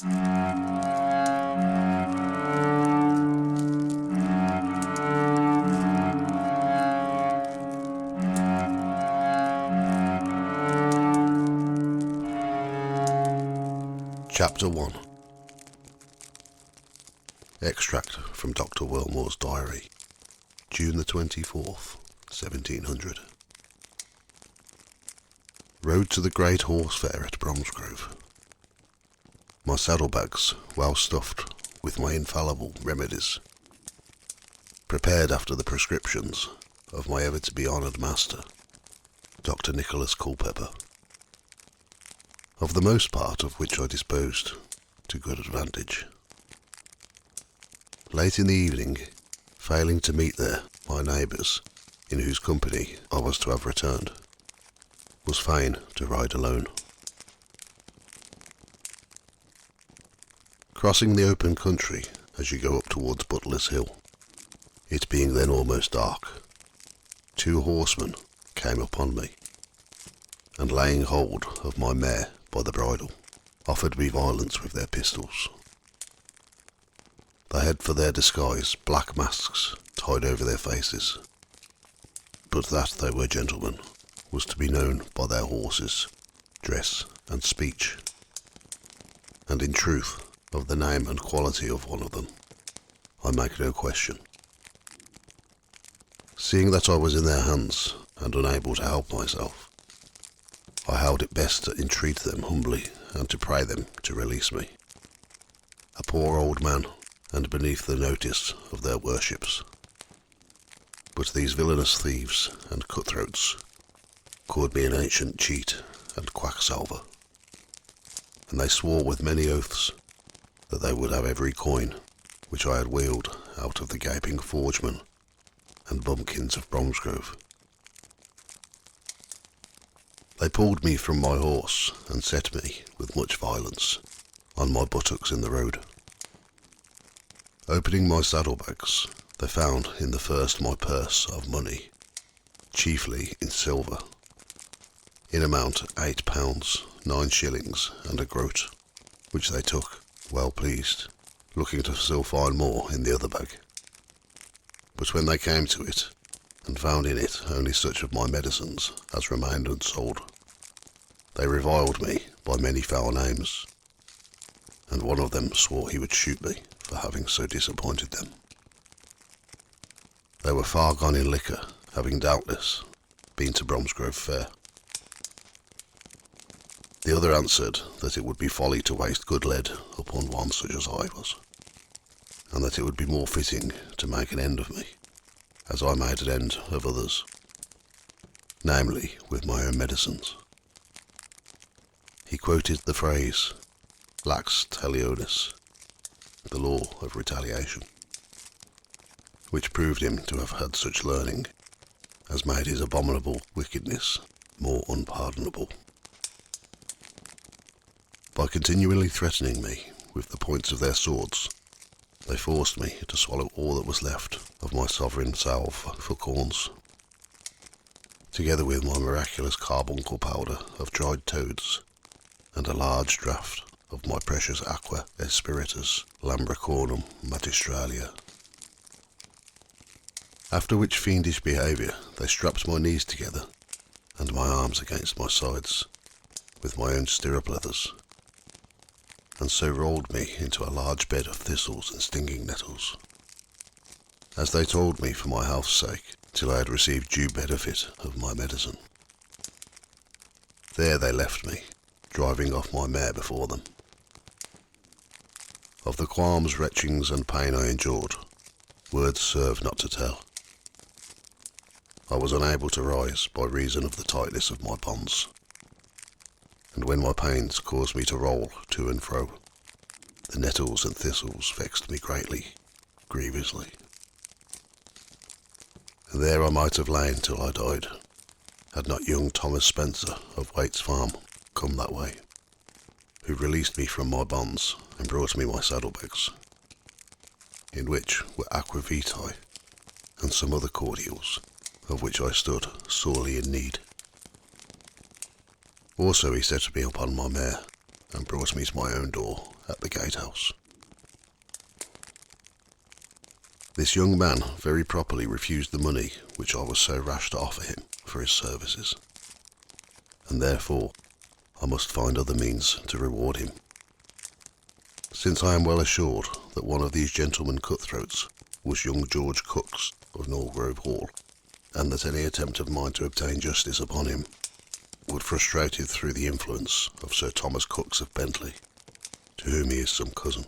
Chapter 1. Extract from Dr. Wilmore's diary, June the 24th, 1700. Rode to the Great Horse Fair at Bromsgrove. My saddlebags well stuffed with my infallible remedies, prepared after the prescriptions of my ever-to-be-honoured master, Dr. Nicholas Culpepper, of the most part of which I disposed to good advantage. Late in the evening, failing to meet there my neighbours, in whose company I was to have returned, was fain to ride alone. Crossing the open country as you go up towards Butler's Hill, it being then almost dark, 2 horsemen came upon me, and laying hold of my mare by the bridle, offered me violence with their pistols. They had for their disguise black masks tied over their faces, but that they were gentlemen was to be known by their horses, dress and speech, and in truth of the name and quality of one of them I make no question. Seeing that I was in their hands and unable to help myself, I held it best to entreat them humbly and to pray them to release me, a poor old man and beneath the notice of their worships. But these villainous thieves and cutthroats called me an ancient cheat and quacksalver, and they swore with many oaths that they would have every coin which I had wheeled out of the gaping forgemen and bumpkins of Bromsgrove. They pulled me from my horse and set me, with much violence, on my buttocks in the road. Opening my saddlebags, they found in the first my purse of money, chiefly in silver, in amount £8, 9 shillings and a groat, which they took, well pleased, looking to still find more in the other bag. But when they came to it, and found in it only such of my medicines as remained unsold, they reviled me by many foul names, and one of them swore he would shoot me for having so disappointed them. They were far gone in liquor, having doubtless been to Bromsgrove Fair. The other answered that it would be folly to waste good lead upon one such as I was, and that it would be more fitting to make an end of me, as I made an end of others, namely with my own medicines. He quoted the phrase, lax talionis, the law of retaliation, which proved him to have had such learning as made his abominable wickedness more unpardonable. By continually threatening me with the points of their swords, they forced me to swallow all that was left of my sovereign salve for corns, together with my miraculous carbuncle powder of dried toads, and a large draught of my precious aqua espiritus lambricornum magistralia. After which fiendish behaviour they strapped my knees together and my arms against my sides with my own stirrup leathers, and so rolled me into a large bed of thistles and stinging nettles, as they told me for my health's sake, till I had received due benefit of my medicine. There they left me, driving off my mare before them. Of the qualms, retchings, and pain I endured, words serve not to tell. I was unable to rise by reason of the tightness of my bonds, and when my pains caused me to roll to and fro, the nettles and thistles vexed me greatly, grievously. And there I might have lain till I died, had not young Thomas Spencer of Waite's Farm come that way, who released me from my bonds and brought me my saddlebags, in which were aqua vitae and some other cordials, of which I stood sorely in need. Also he set me upon my mare, and brought me to my own door at the gatehouse. This young man very properly refused the money which I was so rash to offer him for his services, and therefore I must find other means to reward him. Since I am well assured that one of these gentlemen cutthroats was young George Cooks of Norgrove Hall, and that any attempt of mine to obtain justice upon him would frustrate it through the influence of Sir Thomas Cooks of Bentley, to whom he is some cousin,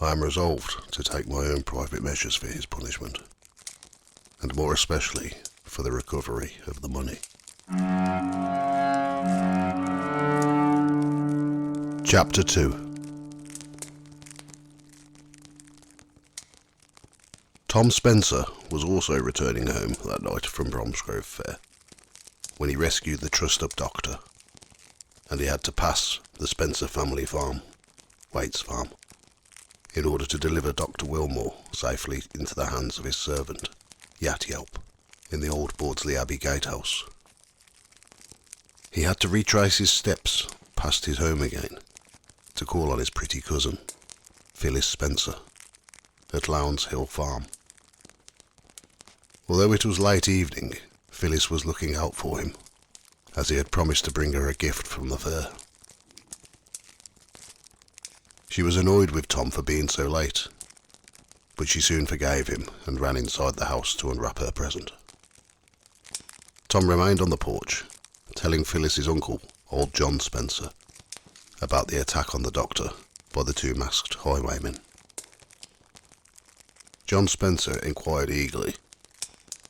I am resolved to take my own private measures for his punishment, and more especially for the recovery of the money. Chapter 2. Tom Spencer was also returning home that night from Bromsgrove Fair, when he rescued the trussed-up doctor, and he had to pass the Spencer family farm, Waite's farm, in order to deliver Dr. Wilmore safely into the hands of his servant, Yelp, in the old Bordsley Abbey gatehouse. He had to retrace his steps past his home again, to call on his pretty cousin, Phillis Spencer, at Lowndes Hill Farm. Although it was late evening, Phillis was looking out for him, as he had promised to bring her a gift from the fair. She was annoyed with Tom for being so late, but she soon forgave him and ran inside the house to unwrap her present. Tom remained on the porch, telling Phyllis's uncle, old John Spencer, about the attack on the doctor by the two masked highwaymen. John Spencer inquired eagerly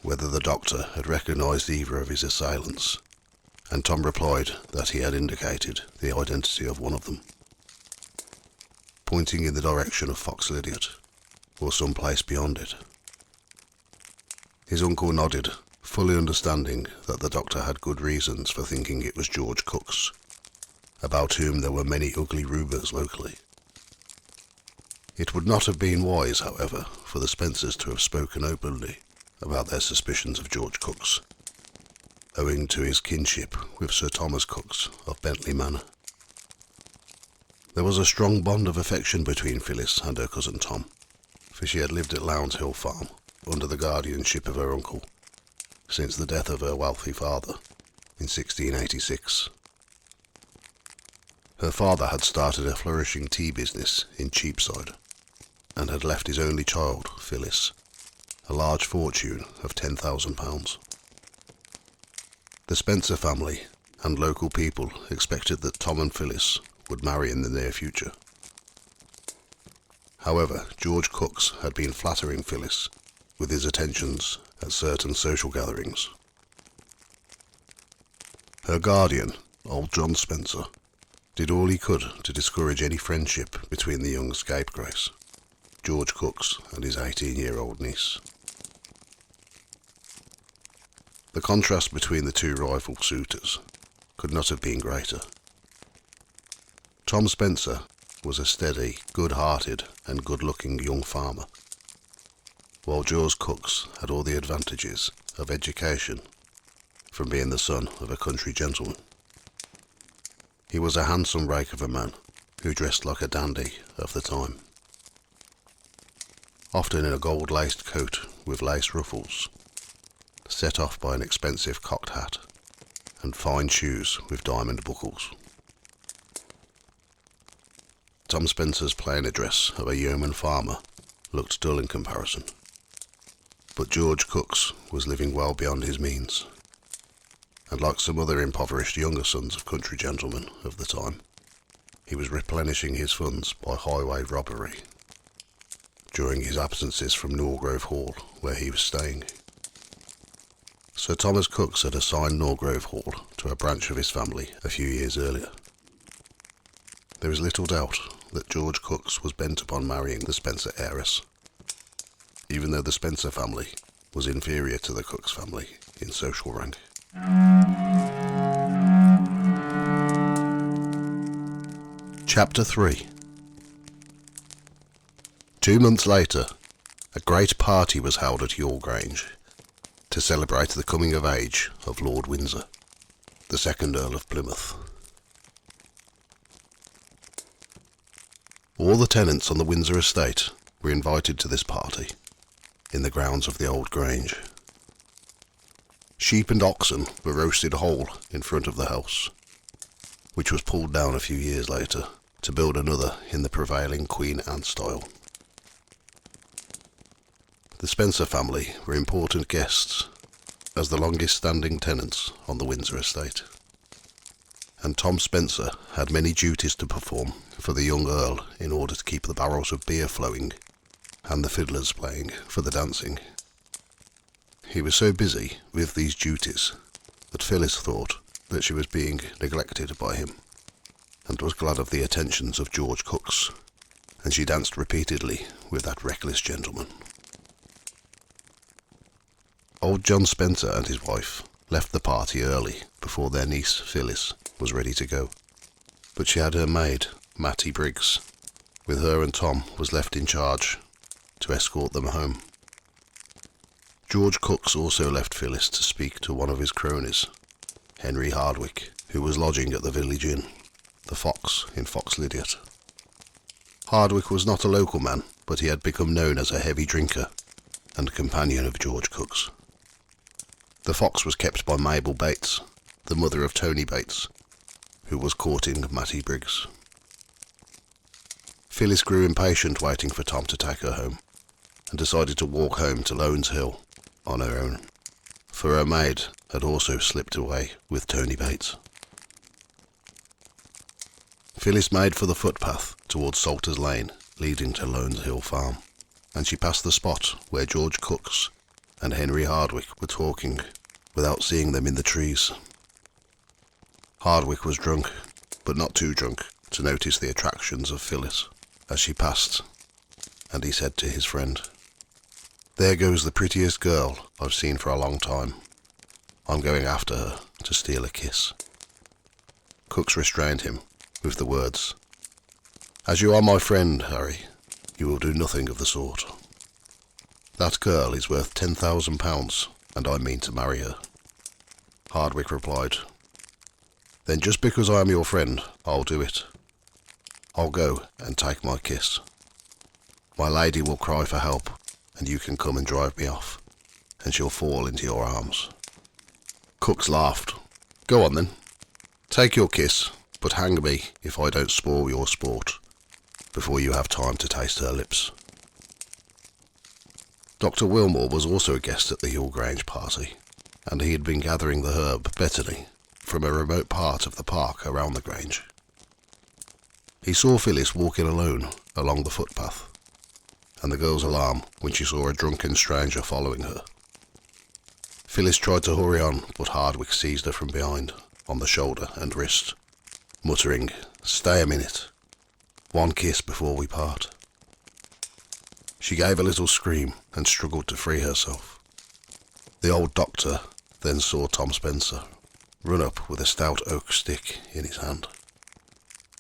whether the doctor had recognised either of his assailants, and Tom replied that he had indicated the identity of one of them, pointing in the direction of Fox Lydiot, or some place beyond it. His uncle nodded, fully understanding that the doctor had good reasons for thinking it was George Cooks, about whom there were many ugly rumours locally. It would not have been wise, however, for the Spencers to have spoken openly about their suspicions of George Cooks, owing to his kinship with Sir Thomas Cooks of Bentley Manor. There was a strong bond of affection between Phyllis and her cousin Tom, for she had lived at Lowndes Hill Farm under the guardianship of her uncle since the death of her wealthy father in 1686. Her father had started a flourishing tea business in Cheapside, and had left his only child, Phyllis, a large fortune of £10,000. The Spencer family and local people expected that Tom and Phyllis would marry in the near future. However, George Cooks had been flattering Phyllis with his attentions at certain social gatherings. Her guardian, old John Spencer, did all he could to discourage any friendship between the young scapegrace, George Cooks, and his 18-year-old niece. The contrast between the two rival suitors could not have been greater. Tom Spencer was a steady, good-hearted and good-looking young farmer, while George Cooks had all the advantages of education from being the son of a country gentleman. He was a handsome rake of a man who dressed like a dandy of the time, often in a gold-laced coat with lace ruffles, set off by an expensive cocked hat, and fine shoes with diamond buckles. Tom Spencer's plain address of a yeoman farmer looked dull in comparison, but George Cooks was living well beyond his means, and like some other impoverished younger sons of country gentlemen of the time, he was replenishing his funds by highway robbery during his absences from Norgrove Hall, where he was staying. Sir Thomas Cooks had assigned Norgrove Hall to a branch of his family a few years earlier. There is little doubt that George Cooks was bent upon marrying the Spencer heiress, even though the Spencer family was inferior to the Cooks family in social rank. Chapter 3. 2 months later, a great party was held at York Grange to celebrate the coming of age of Lord Windsor, the second Earl of Plymouth. All the tenants on the Windsor estate were invited to this party, in the grounds of the old grange. Sheep and oxen were roasted whole in front of the house, which was pulled down a few years later to build another in the prevailing Queen Anne style. The Spencer family were important guests as the longest standing tenants on the Windsor estate, and Tom Spencer had many duties to perform for the young Earl in order to keep the barrels of beer flowing and the fiddlers playing for the dancing. He was so busy with these duties that Phillis thought that she was being neglected by him, and was glad of the attentions of George Cooks, and she danced repeatedly with that reckless gentleman. Old John Spencer and his wife left the party early before their niece Phillis was ready to go, but she had her maid, Mattie Briggs, with her, and Tom was left in charge to escort them home. George Cooks also left Phillis to speak to one of his cronies, Henry Hardwick, who was lodging at the village inn, the Fox in Fox Lydiot. Hardwick was not a local man, but he had become known as a heavy drinker and companion of George Cooks. The Fox was kept by Mabel Bates, the mother of Tony Bates, who was courting Mattie Briggs. Phillis grew impatient waiting for Tom to take her home, and decided to walk home to Lones Hill on her own, for her maid had also slipped away with Tony Bates. Phillis made for the footpath towards Salter's Lane, leading to Lones Hill Farm, and she passed the spot where George Cooks and Henry Hardwick were talking without seeing them in the trees. Hardwick was drunk, but not too drunk to notice the attractions of Phillis as she passed, and he said to his friend, "There goes the prettiest girl I've seen for a long time. I'm going after her to steal a kiss." Cooks restrained him with the words, "As you are my friend, Harry, you will do nothing of the sort. That girl is worth £10,000, and I mean to marry her." Hardwick replied, "Then just because I am your friend, I'll do it. I'll go and take my kiss. My lady will cry for help, and you can come and drive me off, and she'll fall into your arms." Cooks laughed. "Go on then. Take your kiss, but hang me if I don't spoil your sport before you have time to taste her lips." Dr. Wilmore was also a guest at the Hill Grange party, and he had been gathering the herb betony from a remote part of the park around the Grange. He saw Phillis walking alone along the footpath, and the girl's alarm when she saw a drunken stranger following her. Phillis tried to hurry on, but Hardwick seized her from behind, on the shoulder and wrist, muttering, "Stay a minute. One kiss before we part." She gave a little scream and struggled to free herself. The old doctor then saw Tom Spencer run up with a stout oak stick in his hand.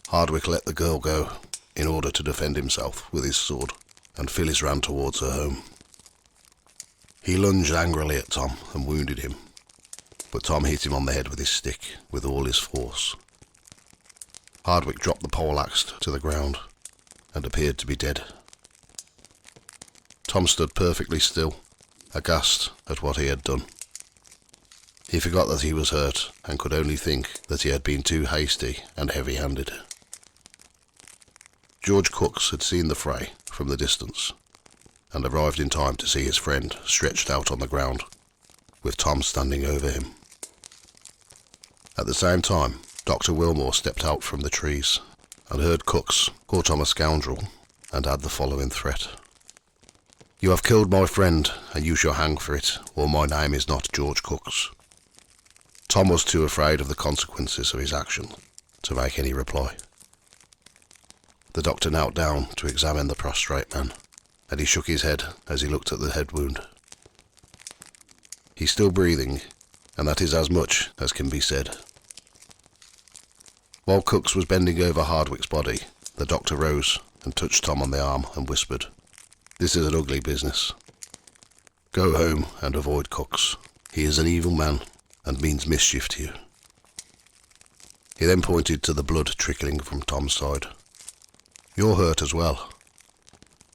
Hardwick let the girl go in order to defend himself with his sword, and Phillis ran towards her home. He lunged angrily at Tom and wounded him, but Tom hit him on the head with his stick with all his force. Hardwick dropped the poleaxe to the ground and appeared to be dead. Tom stood perfectly still, aghast at what he had done. He forgot that he was hurt and could only think that he had been too hasty and heavy-handed. George Cooks had seen the fray from the distance and arrived in time to see his friend stretched out on the ground, with Tom standing over him. At the same time, Dr. Wilmore stepped out from the trees and heard Cooks call Tom a scoundrel and add the following threat: "You have killed my friend, and you shall hang for it, or my name is not George Cooks." Tom was too afraid of the consequences of his action to make any reply. The doctor knelt down to examine the prostrate man, and he shook his head as he looked at the head wound. "He's still breathing, and that is as much as can be said." While Cooks was bending over Hardwick's body, the doctor rose and touched Tom on the arm and whispered, "This is an ugly business. Go home and avoid Cooks. He is an evil man and means mischief to you." He then pointed to the blood trickling from Tom's side. You're hurt as well.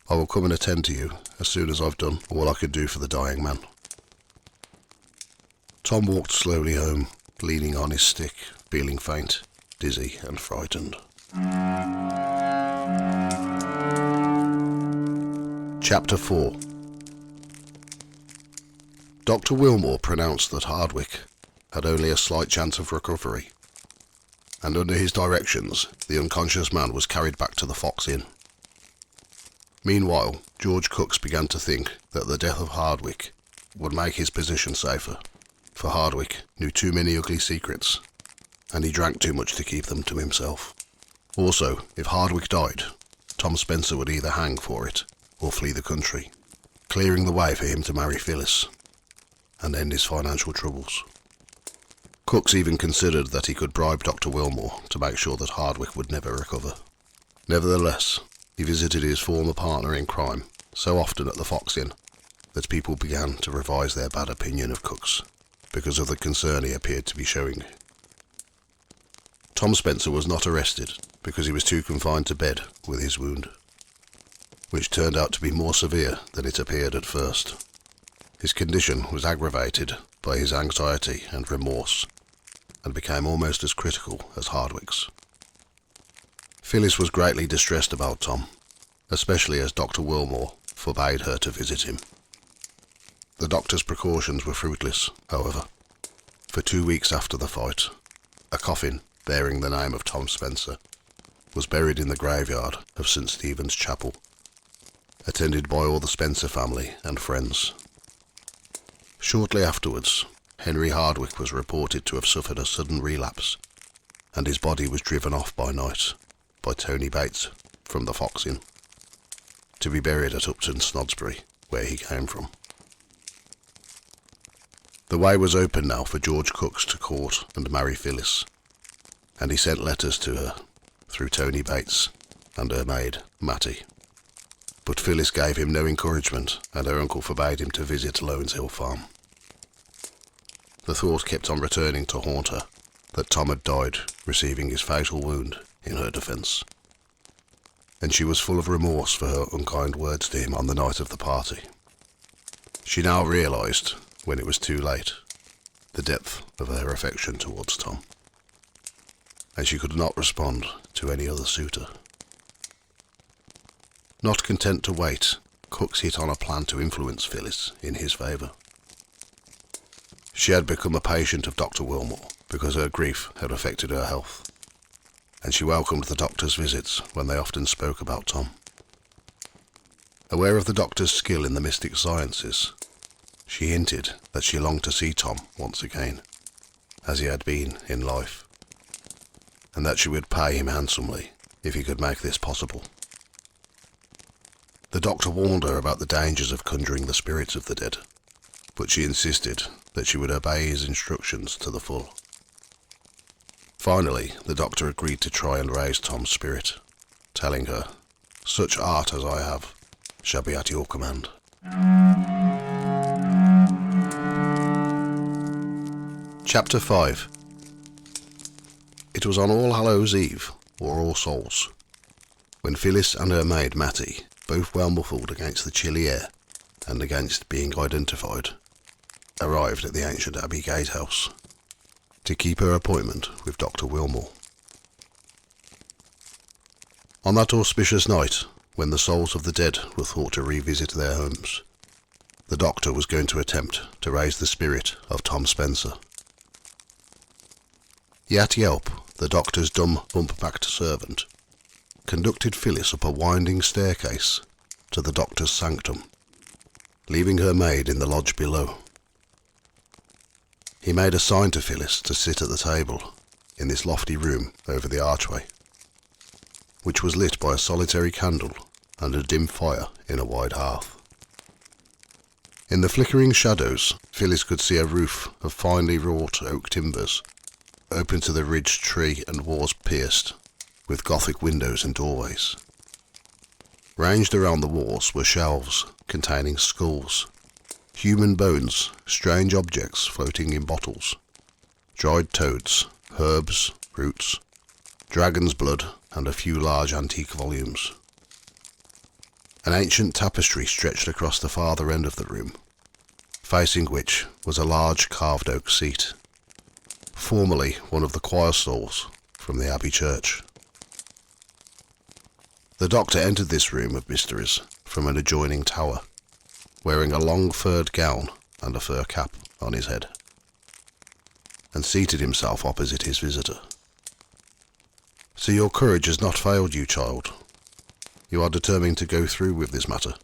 I will come and attend to you as soon as I've done all I could do for the dying man. Tom walked slowly home, leaning on his stick, feeling faint, dizzy and frightened. Chapter 4. Dr. Wilmore pronounced that Hardwick had only a slight chance of recovery, and under his directions the unconscious man was carried back to the Fox Inn. Meanwhile, George Cooks began to think that the death of Hardwick would make his position safer, for Hardwick knew too many ugly secrets, and he drank too much to keep them to himself. Also, if Hardwick died, Tom Spencer would either hang for it or flee the country, clearing the way for him to marry Phillis and end his financial troubles. Cooks even considered that he could bribe Dr. Wilmore to make sure that Hardwick would never recover. Nevertheless, he visited his former partner in crime so often at the Fox Inn that people began to revise their bad opinion of Cooks because of the concern he appeared to be showing. Tom Spencer was not arrested because he was too confined to bed with his wound, which turned out to be more severe than it appeared at first. His condition was aggravated by his anxiety and remorse, and became almost as critical as Hardwick's. Phyllis was greatly distressed about Tom, especially as Dr. Wilmore forbade her to visit him. The doctor's precautions were fruitless, however. For 2 weeks after the fight, a coffin bearing the name of Tom Spencer was buried in the graveyard of St. Stephen's Chapel, attended by all the Spencer family and friends. Shortly afterwards, Henry Hardwick was reported to have suffered a sudden relapse, and his body was driven off by night by Tony Bates from the Fox Inn, to be buried at Upton Snodsbury, where he came from. The way was open now for George Cooks to court and marry Phyllis, and he sent letters to her through Tony Bates and her maid, Mattie. But Phyllis gave him no encouragement, and her uncle forbade him to visit Lowndes Hill Farm. The thought kept on returning to haunt her that Tom had died receiving his fatal wound in her defence, and she was full of remorse for her unkind words to him on the night of the party. She now realised, when it was too late, the depth of her affection towards Tom, and she could not respond to any other suitor. Not content to wait, Cooks hit on a plan to influence Phyllis in his favour. She had become a patient of Dr. Wilmore because her grief had affected her health, and she welcomed the doctor's visits when they often spoke about Tom. Aware of the doctor's skill in the mystic sciences, she hinted that she longed to see Tom once again, as he had been in life, and that she would pay him handsomely if he could make this possible. The doctor warned her about the dangers of conjuring the spirits of the dead, but she insisted that she would obey his instructions to the full. Finally, the doctor agreed to try and raise Tom's spirit, telling her, "Such art as I have shall be at your command." Chapter 5. It was on All Hallows Eve, or All Souls, when Phyllis and her maid Mattie, both well muffled against the chilly air and against being identified, arrived at the ancient Abbey gatehouse to keep her appointment with Dr. Wilmore. On that auspicious night, when the souls of the dead were thought to revisit their homes, the doctor was going to attempt to raise the spirit of Tom Spencer. Yat Yelp, the doctor's dumb hump-backed servant, conducted Phyllis up a winding staircase to the doctor's sanctum, leaving her maid in the lodge below. He made a sign to Phyllis to sit at the table in this lofty room over the archway, which was lit by a solitary candle and a dim fire in a wide hearth. In the flickering shadows, Phyllis could see a roof of finely wrought oak timbers, open to the ridged tree and walls pierced with Gothic windows and doorways. Ranged around the walls were shelves containing skulls, human bones, strange objects floating in bottles, dried toads, herbs, roots, dragon's blood and a few large antique volumes. An ancient tapestry stretched across the farther end of the room, facing which was a large carved oak seat, formerly one of the choir stalls from the Abbey Church. The doctor entered this room of mysteries from an adjoining tower, wearing a long furred gown and a fur cap on his head, and seated himself opposite his visitor. "So your courage has not failed you, child. You are determined to go through with this matter?"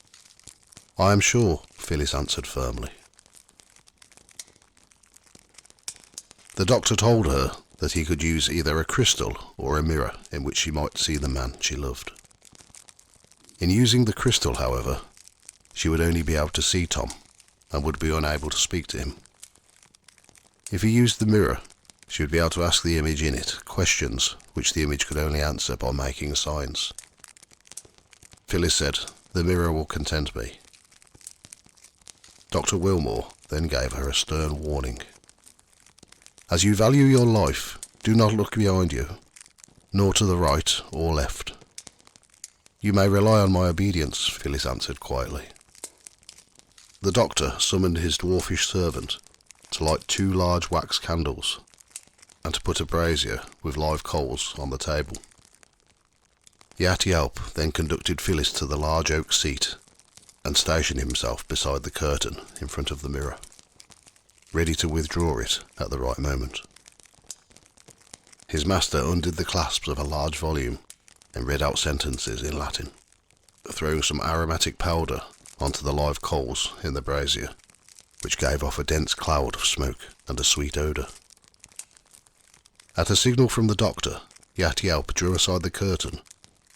"I am sure," Phillis answered firmly. The doctor told her that he could use either a crystal or a mirror in which she might see the man she loved. In using the crystal, however, she would only be able to see Tom and would be unable to speak to him. If he used the mirror, she would be able to ask the image in it questions which the image could only answer by making signs. Phillis said, "The mirror will content me." Dr. Wilmore then gave her a stern warning. "As you value your life, do not look behind you, nor to the right or left." "You may rely on my obedience," Phillis answered quietly. The doctor summoned his dwarfish servant to light 2 large wax candles and to put a brazier with live coals on the table. Yat-Yelp then conducted Phillis to the large oak seat and stationed himself beside the curtain in front of the mirror, ready to withdraw it at the right moment. His master undid the clasps of a large volume and read out sentences in Latin, throwing some aromatic powder onto the live coals in the brazier, which gave off a dense cloud of smoke and a sweet odour. At a signal from the doctor, Yat-Yelp drew aside the curtain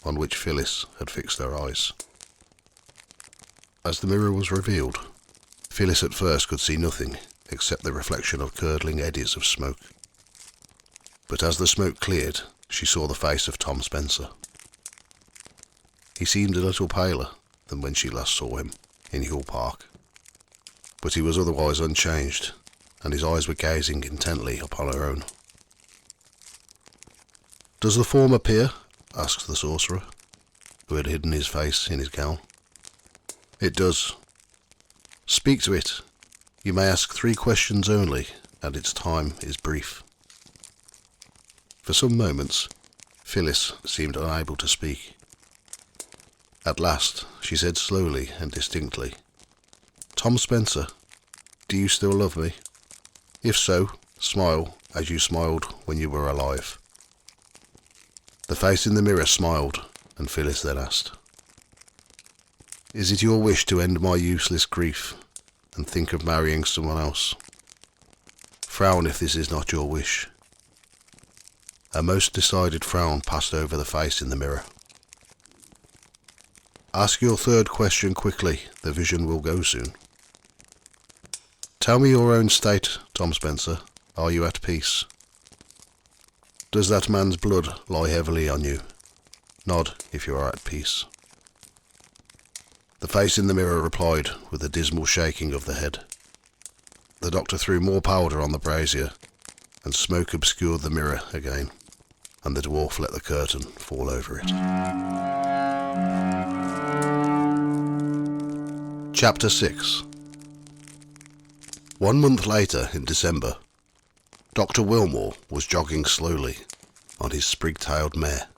on which Phillis had fixed her eyes. As the mirror was revealed, Phillis at first could see nothing except the reflection of curdling eddies of smoke. But as the smoke cleared, she saw the face of Tom Spencer. He seemed a little paler than when she last saw him in Hill Park, but he was otherwise unchanged, and his eyes were gazing intently upon her own. "Does the form appear?" asked the sorcerer, who had hidden his face in his gown. "It does." "Speak to it. You may ask 3 questions only, and its time is brief." For some moments, Phillis seemed unable to speak. At last, she said slowly and distinctly, "Tom Spencer, do you still love me? If so, smile as you smiled when you were alive." The face in the mirror smiled, and Phillis then asked, "Is it your wish to end my useless grief and think of marrying someone else? Frown if this is not your wish." A most decided frown passed over the face in the mirror. "Ask your 3rd question quickly, the vision will go soon." "Tell me your own state, Tom Spencer. Are you at peace? Does that man's blood lie heavily on you? Nod if you are at peace." The face in the mirror replied with a dismal shaking of the head. The doctor threw more powder on the brazier, and smoke obscured the mirror again, and the dwarf let the curtain fall over it. Chapter 6. 1 month later, in December, Dr. Wilmore was jogging slowly on his sprig-tailed mare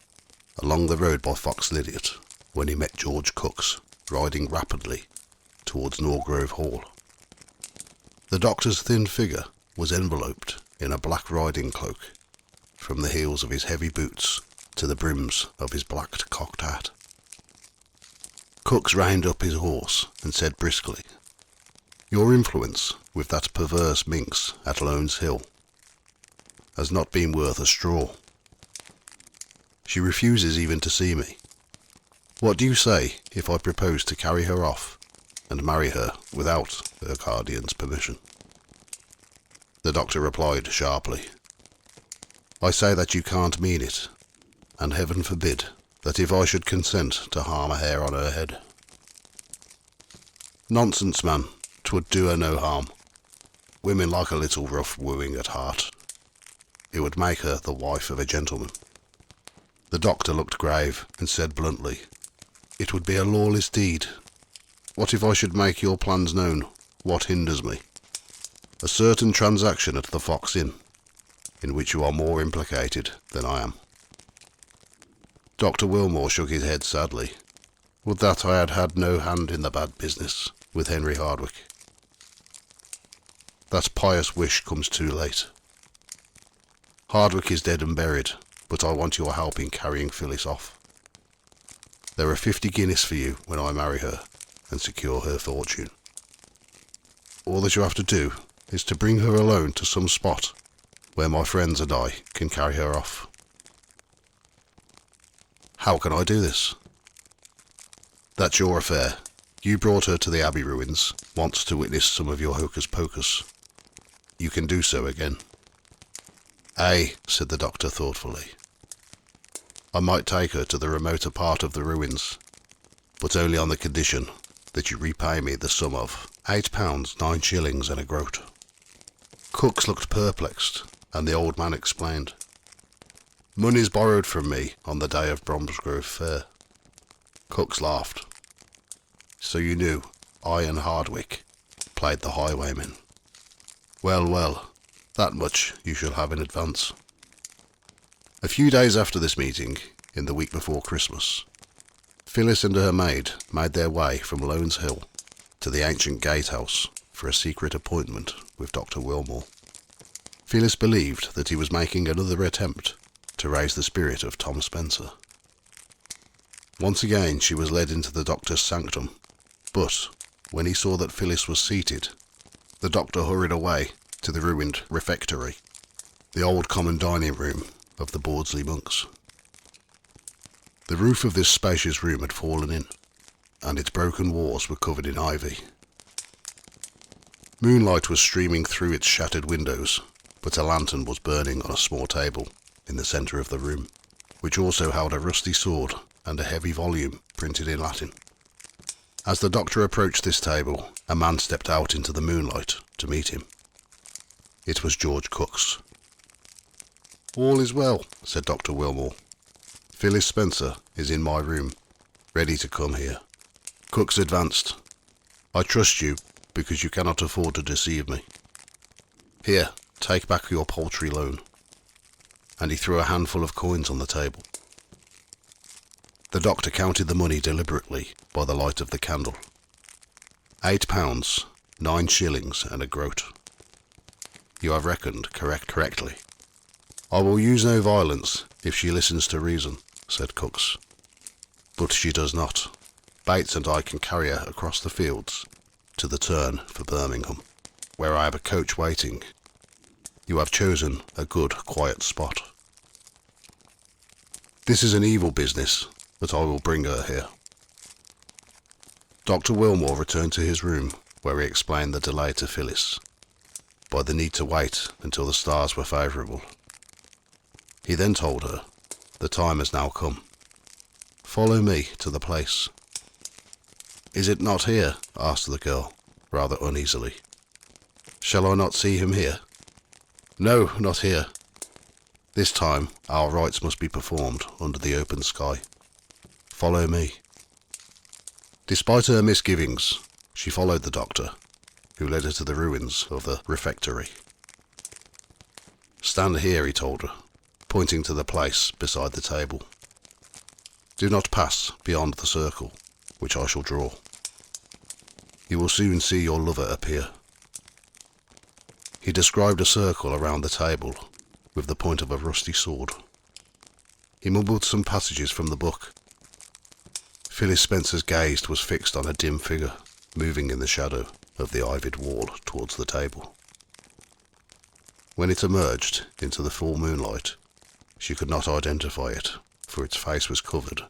along the road by Fox Lydiot when he met George Cooks riding rapidly towards Norgrove Hall. The doctor's thin figure was enveloped in a black riding cloak from the heels of his heavy boots to the brims of his black cocked hat. Cooks reined up his horse and said briskly, "Your influence with that perverse minx at Lone's Hill has not been worth a straw. She refuses even to see me. What do you say if I propose to carry her off and marry her without her guardian's permission?" The doctor replied sharply, "I say that you can't mean it, and heaven forbid that if I should consent to harm a hair on her head." "Nonsense, man, 'twould do her no harm. Women like a little rough wooing at heart. It would make her the wife of a gentleman." The doctor looked grave and said bluntly, "It would be a lawless deed. What if I should make your plans known? What hinders me?" "A certain transaction at the Fox Inn, in which you are more implicated than I am." Dr. Wilmore shook his head sadly. Would that I had had no hand in the bad business with Henry Hardwick. That pious wish comes too late. Hardwick is dead and buried, but I want your help in carrying Phillis off. There are 50 guineas for you when I marry her and secure her fortune. All that you have to do is to bring her alone to some spot where my friends and I can carry her off. How can I do this? That's your affair. You brought her to the Abbey ruins once to witness some of your hocus pocus. You can do so again. Aye, said the doctor thoughtfully. I might take her to the remoter part of the ruins, but only on the condition that you repay me the sum of £8, 9 shillings and a groat. Cooks looked perplexed, and the old man explained. Money's borrowed from me on the day of Bromsgrove Fair. Cooks laughed. So you knew I and Hardwick played the highwaymen. Well, well, that much you shall have in advance. A few days after this meeting, in the week before Christmas, Phillis and her maid made their way from Lones Hill to the ancient gatehouse for a secret appointment with Dr. Wilmore. Phillis believed that he was making another attempt to raise the spirit of Tom Spencer. Once again she was led into the doctor's sanctum, but when he saw that Phillis was seated, the doctor hurried away to the ruined refectory, the old common dining room of the Bawdsley monks. The roof of this spacious room had fallen in, and its broken walls were covered in ivy. Moonlight was streaming through its shattered windows, but a lantern was burning on a small table in the centre of the room, which also held a rusty sword and a heavy volume printed in Latin. As the doctor approached this table, a man stepped out into the moonlight to meet him. It was George Cooks. All is well, said Dr. Wilmore. Phillis Spencer is in my room, ready to come here. Cooks advanced. I trust you, because you cannot afford to deceive me. Here, take back your paltry loan. And he threw a handful of coins on the table. The doctor counted the money deliberately by the light of the candle. £8, 9 shillings and a groat. You have reckoned correctly. I will use no violence if she listens to reason, said Cooks. But she does not. Bates and I can carry her across the fields to the turn for Birmingham, where I have a coach waiting. You have chosen a good, quiet spot. This is an evil business, but I will bring her here. Dr. Wilmore returned to his room, where he explained the delay to Phillis, by the need to wait until the stars were favourable. He then told her, the time has now come. Follow me to the place. Is it not here? Asked the girl, rather uneasily. Shall I not see him here? No, not here. This time our rites must be performed under the open sky. Follow me. Despite her misgivings, she followed the doctor, who led her to the ruins of the refectory. Stand here, he told her, pointing to the place beside the table. Do not pass beyond the circle, which I shall draw. You will soon see your lover appear. He described a circle around the table with the point of a rusty sword. He mumbled some passages from the book. Phillis Spencer's gaze was fixed on a dim figure moving in the shadow of the ivied wall towards the table. When it emerged into the full moonlight, she could not identify it, for its face was covered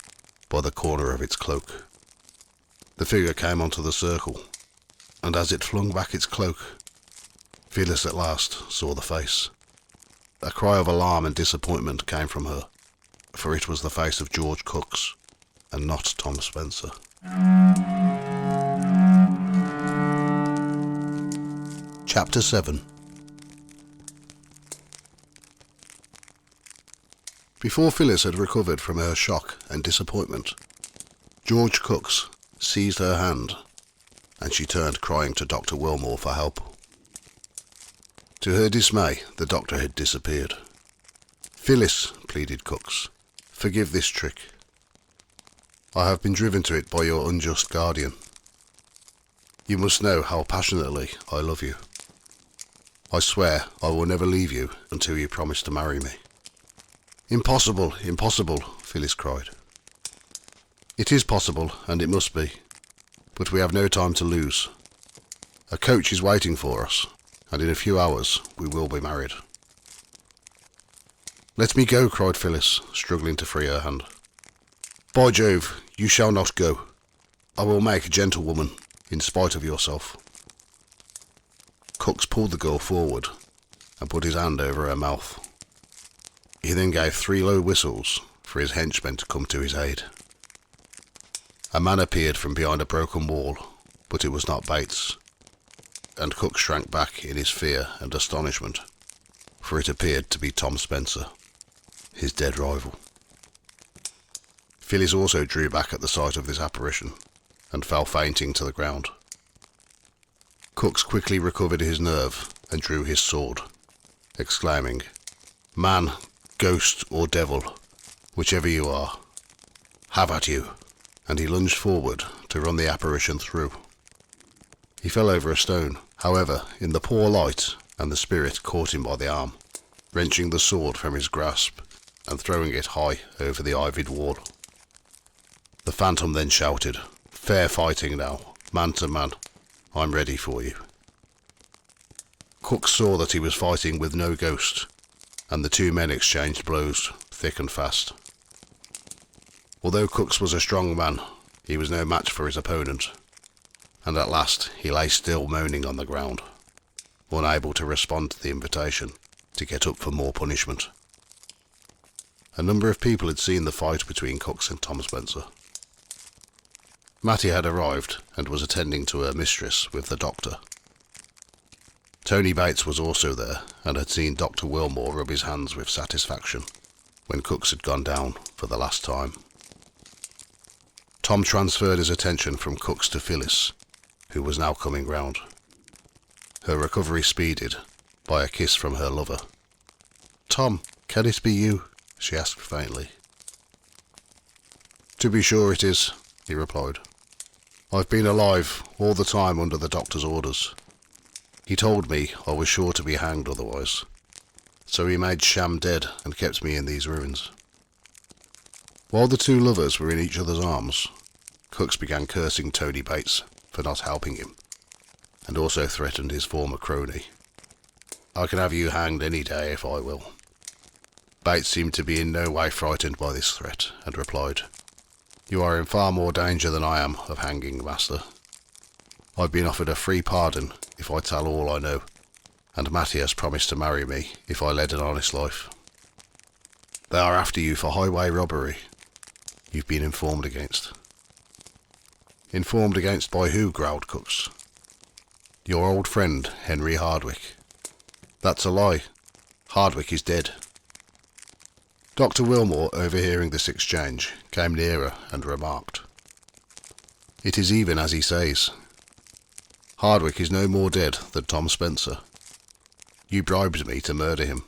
by the corner of its cloak. The figure came onto the circle, and as it flung back its cloak, Phillis at last saw the face. A cry of alarm and disappointment came from her, for it was the face of George Cooks, and not Tom Spencer. Chapter 7. Before Phillis had recovered from her shock and disappointment, George Cooks seized her hand, and she turned crying to Dr. Wilmore for help. To her dismay, the doctor had disappeared. "Phillis," pleaded Cooks, "forgive this trick. I have been driven to it by your unjust guardian. You must know how passionately I love you. I swear I will never leave you until you promise to marry me." "Impossible, impossible," Phillis cried. "It is possible, and it must be, but we have no time to lose. A coach is waiting for us, and in a few hours we will be married." "Let me go," cried Phillis, struggling to free her hand. "By Jove, you shall not go. I will make a gentlewoman, in spite of yourself." Cooks pulled the girl forward and put his hand over her mouth. He then gave 3 low whistles for his henchmen to come to his aid. A man appeared from behind a broken wall, but it was not Bates, and Cooks shrank back in his fear and astonishment, for it appeared to be Tom Spencer, his dead rival. Phillis also drew back at the sight of this apparition, and fell fainting to the ground. Cooks quickly recovered his nerve and drew his sword, exclaiming, "Man, ghost or devil, whichever you are, have at you," and he lunged forward to run the apparition through. He fell over a stone, however, in the poor light, and the spirit caught him by the arm, wrenching the sword from his grasp and throwing it high over the ivied wall. The phantom then shouted, "Fair fighting now, man to man. I'm ready for you." Cooks saw that he was fighting with no ghost, and the 2 men exchanged blows thick and fast. Although Cooks was a strong man, he was no match for his opponent, and at last he lay still moaning on the ground, unable to respond to the invitation to get up for more punishment. A number of people had seen the fight between Cooks and Tom Spencer. Mattie had arrived and was attending to her mistress with the doctor. Tony Bates was also there and had seen Dr. Wilmore rub his hands with satisfaction when Cooks had gone down for the last time. Tom transferred his attention from Cooks to Phillis, who was now coming round. Her recovery speeded by a kiss from her lover. "Tom, can it be you?" she asked faintly. "To be sure it is," he replied. "I've been alive all the time under the doctor's orders. He told me I was sure to be hanged otherwise, so he made sham dead and kept me in these ruins." While the 2 lovers were in each other's arms, Cooks began cursing Tony Bates for not helping him, and also threatened his former crony. "I can have you hanged any day if I will." Bates seemed to be in no way frightened by this threat, and replied, "You are in far more danger than I am of hanging, master. I've been offered a free pardon if I tell all I know, and Mattie has promised to marry me if I led an honest life. They are after you for highway robbery. You've been informed against." "Informed against by who?" growled Cooks. "Your old friend, Henry Hardwick." "That's a lie. Hardwick is dead." Dr. Wilmore, overhearing this exchange, came nearer and remarked, "It is even as he says. Hardwick is no more dead than Tom Spencer. You bribed me to murder him.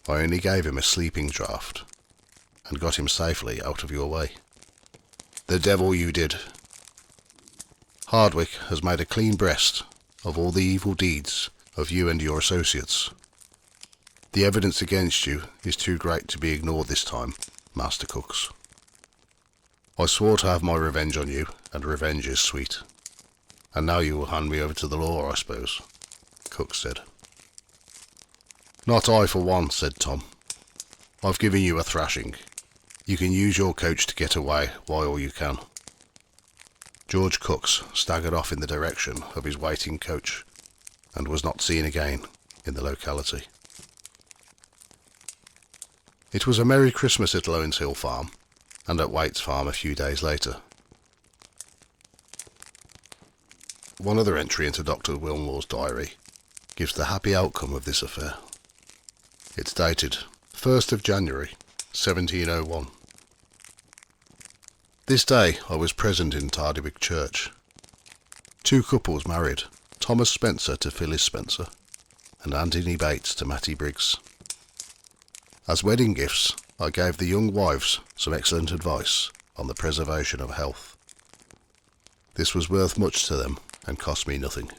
I only gave him a sleeping draught, and got him safely out of your way. The devil you did. Hardwick has made a clean breast of all the evil deeds of you and your associates. The evidence against you is too great to be ignored this time, Master Cooks. I swore to have my revenge on you, and revenge is sweet. And now you will hand me over to the law, I suppose," Cooks said. "Not I, for one," said Tom. "I've given you a thrashing. You can use your coach to get away while you can." George Cooks staggered off in the direction of his waiting coach, and was not seen again in the locality. It was a Merry Christmas at Lowndes Hill Farm, and at Waite's Farm a few days later. One other entry into Dr. Wilmore's diary gives the happy outcome of this affair. It's dated 1st of January 1701. This day I was present in Tardywick Church. Two couples married, Thomas Spencer to Phillis Spencer, and Anthony Bates to Mattie Briggs. As wedding gifts, I gave the young wives some excellent advice on the preservation of health. This was worth much to them and cost me nothing.